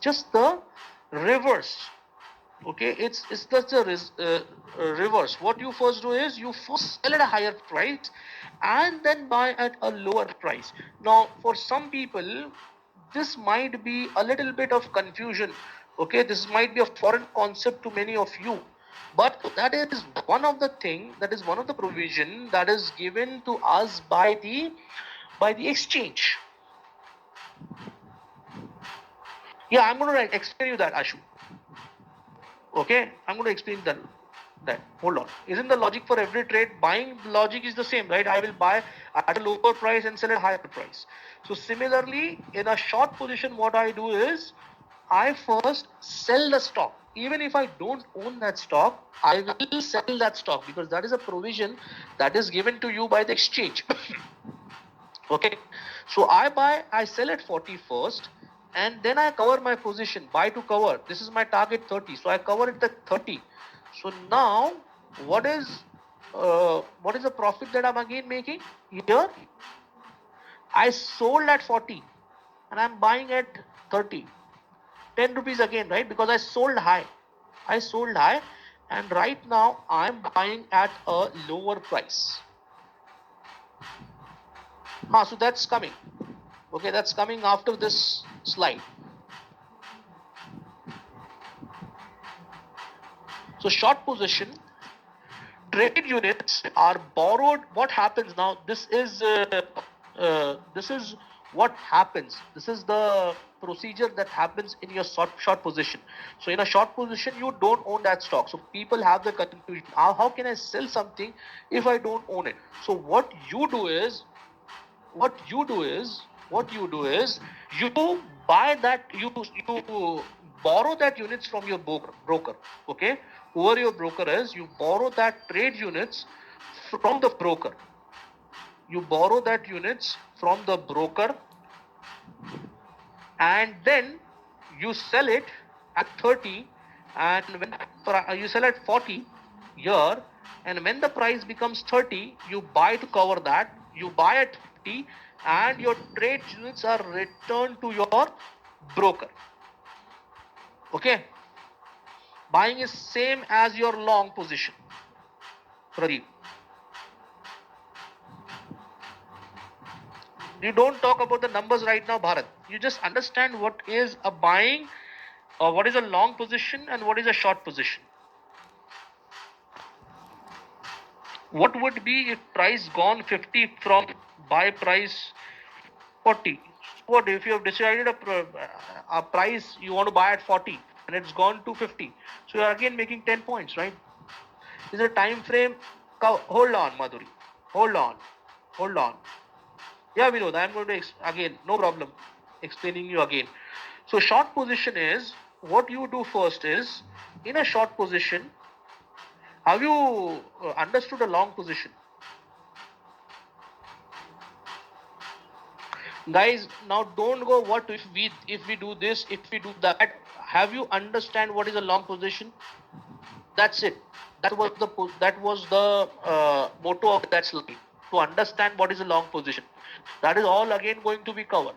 just the reverse. Okay, it's just a reverse. What you first do is you first sell at a higher price and then buy at a lower price. Now, for some people, this might be a little bit of confusion. Okay, this might be a foreign concept to many of you, but that is one of the thing, that is one of the provision that is given to us by the exchange. Yeah, I'm going to explain you that, Ashu. Okay, I'm going to explain that. Hold on. Isn't the logic for every trade buying logic is the same, right? I will buy at a lower price and sell at a higher price. So similarly, in a short position, what I do is I first sell the stock. Even if I don't own that stock, I will sell that stock because that is a provision that is given to you by the exchange. Okay, so I sell at 40 first, and then I cover my position, buy to cover. This is my target 30, so I cover it at 30. So now what is the profit that I'm again making here? I sold at 40 and I'm buying at 30, 10 rupees again, right? Because I sold high, and right now I'm buying at a lower price. So that's coming. Okay, that's coming after this slide. So short position, trade units are borrowed. What happens now? This is what happens. This is the procedure that happens in your short position. So in a short position, you don't own that stock. So people have the confusion. How can I sell something if I don't own it? So what you do is you buy that, you borrow that units from your broker. Okay, whoever your broker is, you borrow that trade units from the broker. You borrow that units from the broker, and then you sell it at 30, and when you sell at 40 here, and when the price becomes 30, you buy to cover that. You buy at 50, and your trade units are returned to your broker. Okay, buying is same as your long position. Pradeep, you don't talk about the numbers right now, Bharat. You just understand what is a buying, or what is a long position and what is a short position. What would be if price gone 50 from buy price 40? What if you have decided a price you want to buy at 40 and it's gone to 50? So you are again making 10 points, right? Is a time frame? Hold on, Madhuri. Hold on. Hold on. Yeah, Vinod, I'm going to again, no problem, explaining you again. So short position is, what you do first is, in a short position, have you understood a long position? Guys, now don't go what if we do this, if we do that. Have you understand what is a long position? That's it. That was the motto of that slide, to understand what is a long position. That is all again going to be covered.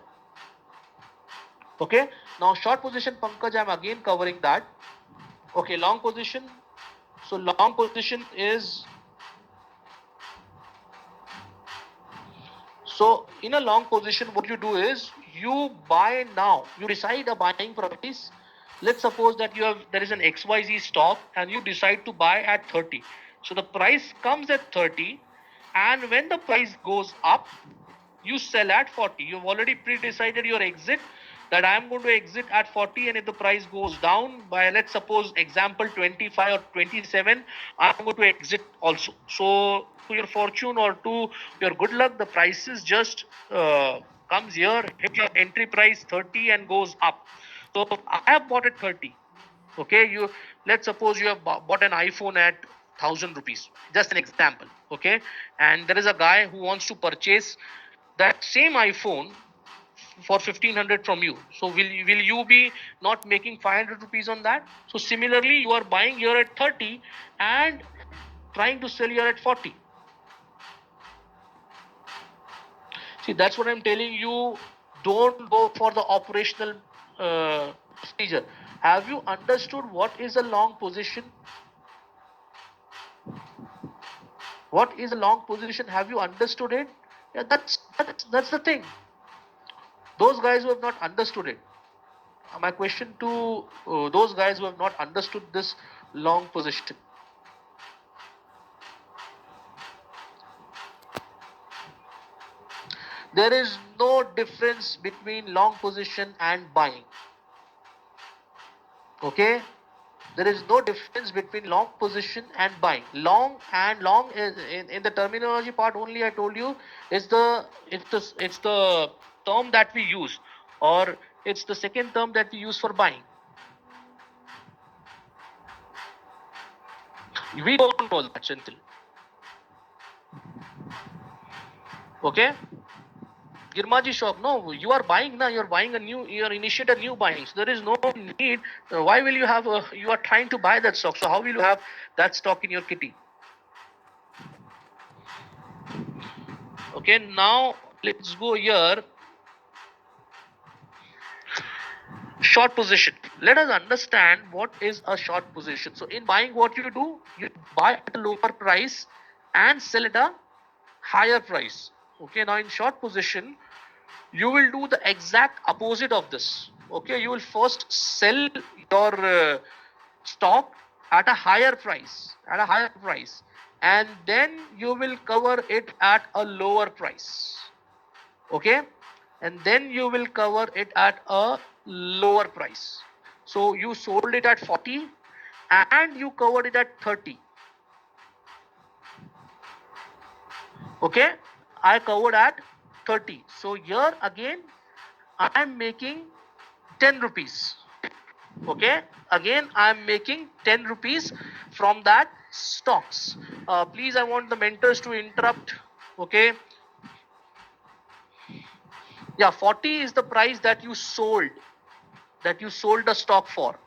Okay, now short position, Pankaj, I'm again covering that. Okay, long position. So long position is, so in a long position, what you do is you buy now. You decide a buying price. Let's suppose that there is an XYZ stock and you decide to buy at 30. So the price comes at 30, and when the price goes up, you sell at 40. You've already pre-decided your exit, that I'm going to exit at 40, and if the price goes down by, let's suppose, example 25 or 27, I'm going to exit also. So to your fortune or to your good luck, the prices just comes here, hit your entry price 30 and goes up. So I have bought at 30. Okay, let's suppose you have bought an iPhone at 1,000 rupees, just an example. Okay, and there is a guy who wants to purchase that same iPhone for 1,500 from you. So will you be not making 500 rupees on that? So similarly, you are buying here at 30 and trying to sell here at 40. See, that's what I'm telling you. Don't go for the operational procedure. Have you understood what is a long position? What is a long position? Have you understood it? Yeah, that's the thing. Those guys who have not understood it. My question to those guys who have not understood this long position. There is no difference between long position and buying. Okay? There is no difference between long position and buying. Long is in the terminology part only. I told you is it's the term that we use, or it's the second term that we use for buying. We don't know that, Chintal. Okay? Girmaji shop. No, you are buying now. You're buying a new. You're initiate a new buying. So there is no need. Why will you have? You are trying to buy that stock. So how will you have that stock in your kitty? Okay. Now let's go here. Short position. Let us understand what is a short position. So in buying, what you do, you buy at a lower price and sell at a higher price. Okay. Now in short position, you will do the exact opposite of this. Okay, you will first sell your stock at a higher price, and then you will cover it at a lower price. Okay, and then you will cover it at a lower price. So you sold it at 40 and you covered it at 30. Okay, I covered at 30. So here again I am making 10 rupees. Okay, again I am making 10 rupees from that stocks. Please, I want the mentors to interrupt. Okay, yeah, 40 is the price that you sold the stock for.